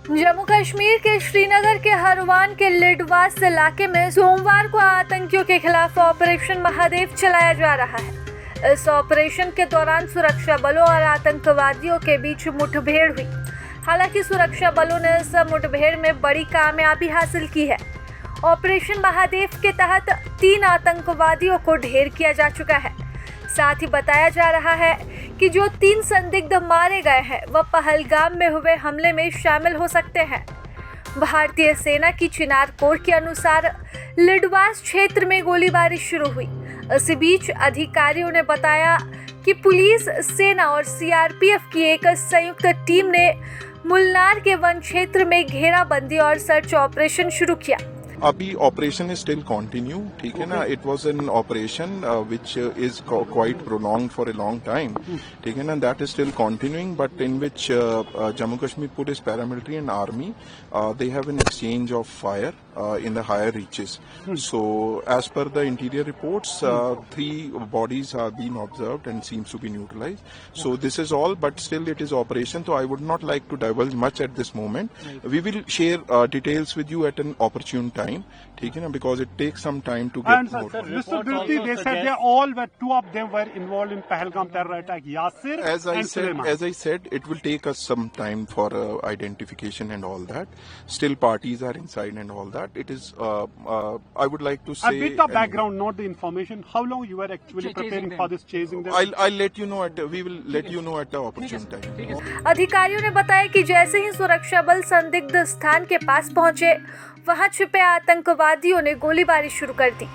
जम्मू कश्मीर के श्रीनगर के हरवान के लिडवास इलाके में सोमवार को आतंकियों के खिलाफ ऑपरेशन महादेव चलाया जा रहा है। इस ऑपरेशन के दौरान सुरक्षा बलों और आतंकवादियों के बीच मुठभेड़ हुई। हालांकि सुरक्षा बलों ने इस मुठभेड़ में बड़ी कामयाबी हासिल की है। ऑपरेशन महादेव के तहत 3 आतंकवादियों को ढेर किया जा चुका है। साथ ही बताया जा रहा है कि जो 3 संदिग्ध मारे गए हैं वह पहलगाम में हुए हमले में शामिल हो सकते हैं। भारतीय सेना की चिनार कोर के अनुसार लिडवास क्षेत्र में गोलीबारी शुरू हुई। इसी बीच अधिकारियों ने बताया कि पुलिस, सेना और सीआरपीएफ की एक संयुक्त टीम ने मुलनार के वन क्षेत्र में घेराबंदी और सर्च ऑपरेशन शुरू किया। अभी ऑपरेशन इज स्टिल कंटिन्यू, ठीक है ना। It was an operation which is quite prolonged for a long time, ठीक है ना। That is still continuing, but in which Jammu Kashmir police, paramilitary and army they have an exchange of fire in the higher reaches. So as per the interior reports, 3 bodies have been observed and seems to be neutralized. So this is all, but still it is operation, so I would not like to divulge much at this moment. We will share details with you at an opportune time, ठीक है ना, because it takes some time to get more. Mr. Dilti, they said they all were, 2 of them were involved in Pahalgam terror attack, Yasir and Sulaiman. As I said, it will take us some time for identification and all that. Still parties are inside and all that. It is, I would like to say... A bit of background, not the information. How long you were actually preparing for this, chasing them? I'll let you know we will let you know at the opportune time. अधिकारियों ने बताया कि जैसे ही सुरक्षा बल संदिग्ध स्थान के पास पहुंचे, वहां छिपे आतंकवादियों ने गोलीबारी शुरू कर दी,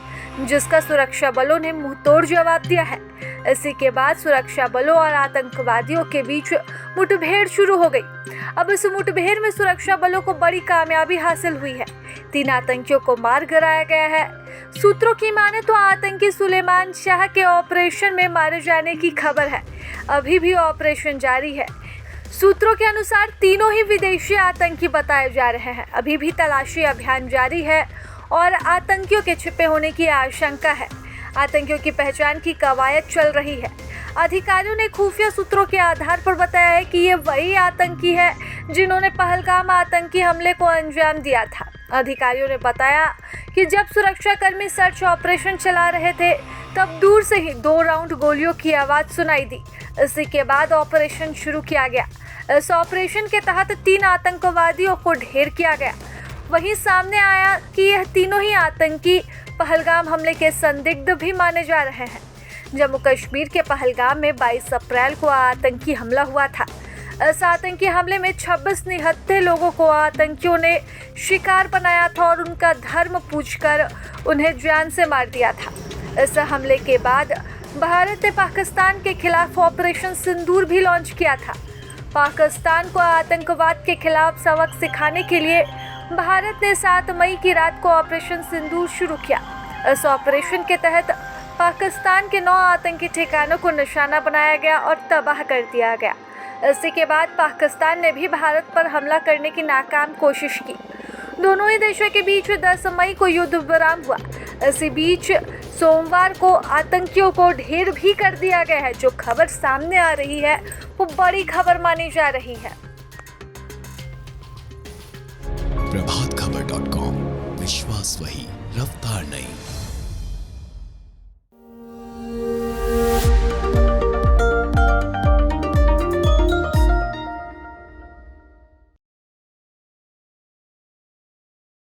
जिसका सुरक्षा बलों ने मुंहतोड़ जवाब दिया है। इसी के बाद सुरक्षा बलों और आतंकवादियों के बीच मुठभेड़ शुरू हो गई। अब इस मुठभेड़ में सुरक्षा बलों को बड़ी कामयाबी हासिल हुई है। 3 आतंकियों को मार गिराया गया है। सूत्रों की माने तो आतंकी सुलेमान शाह के ऑपरेशन में मारे जाने की खबर है। अभी भी ऑपरेशन जारी है। सूत्रों के अनुसार तीनों ही विदेशी आतंकी बताए जा रहे हैं। अभी भी तलाशी अभियान जारी है और आतंकियों के छिपे होने की आशंका है। आतंकियों की पहचान की कवायद चल रही है। अधिकारियों ने खुफिया सूत्रों के आधार पर बताया है कि ये वही आतंकी है जिन्होंने पहलगाम आतंकी हमले को अंजाम दिया था। अधिकारियों ने बताया कि जब सुरक्षाकर्मी सर्च ऑपरेशन चला रहे थे, तब दूर से ही 2 राउंड गोलियों की आवाज सुनाई दी। इसी के बाद ऑपरेशन शुरू किया गया। इस ऑपरेशन के तहत 3 आतंकवादियों को ढेर किया गया। वहीं सामने आया कि यह तीनों ही आतंकी पहलगाम हमले के संदिग्ध भी माने जा रहे हैं। जम्मू कश्मीर के पहलगाम में 22 अप्रैल को आतंकी हमला हुआ था। इस आतंकी हमले में 26 निहत्थे लोगों को आतंकियों ने शिकार बनाया था और उनका धर्म पूछकर उन्हें जान से मार दिया था। इस हमले के बाद भारत ने पाकिस्तान के खिलाफ ऑपरेशन सिंदूर भी लॉन्च किया था। पाकिस्तान को आतंकवाद के खिलाफ सबक सिखाने के लिए भारत ने 7 मई की रात को ऑपरेशन सिंदूर शुरू किया। इस ऑपरेशन के तहत पाकिस्तान के 9 आतंकी ठिकानों को निशाना बनाया गया और तबाह कर दिया गया। इसी के बाद पाकिस्तान ने भी भारत पर हमला करने की नाकाम कोशिश की। दोनों ही देशों के बीच 10 मई को युद्ध विराम हुआ। इसी बीच सोमवार को आतंकियों को ढेर भी कर दिया गया है। जो खबर सामने आ रही है वो बड़ी खबर मानी जा रही है। प्रभातखबर.com, विश्वास वही, रफ्तार नहीं।